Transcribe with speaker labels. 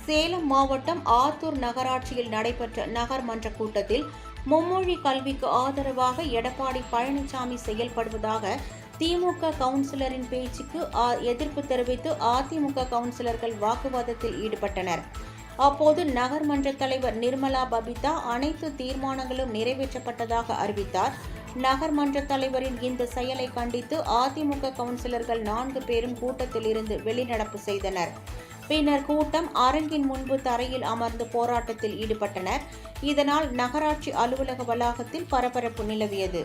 Speaker 1: சேலம் மாவட்டம் ஆத்தூர் நகராட்சியில் நடைபெற்ற நகர்மன்ற கூட்டத்தில் மும்மொழி கல்விக்கு ஆதரவாக எடப்பாடி பழனிசாமி செயல்படுவதாக திமுக கவுன்சிலரின் பேச்சுக்கு எதிர்ப்பு தெரிவித்து அதிமுக கவுன்சிலர்கள் வாக்குவாதத்தில் ஈடுபட்டனர். அப்போது நகர்மன்ற தலைவர் நிர்மலா பபிதா அனைத்து தீர்மானங்களும் நிறைவேற்றப்பட்டதாக அறிவித்தார். நகர்மன்ற தலைவரின் இந்த செயலை கண்டித்து அதிமுக கவுன்சிலர்கள் 4 பேரும் கூட்டத்தில் இருந்து வெளிநடப்பு செய்தனர். பின்னர் கூட்டம் அரங்கின் முன்பு தரையில் அமர்ந்து போராட்டத்தில் ஈடுபட்டனர். இதனால் நகராட்சி அலுவலக வளாகத்தில் பரபரப்பு நிலவியது.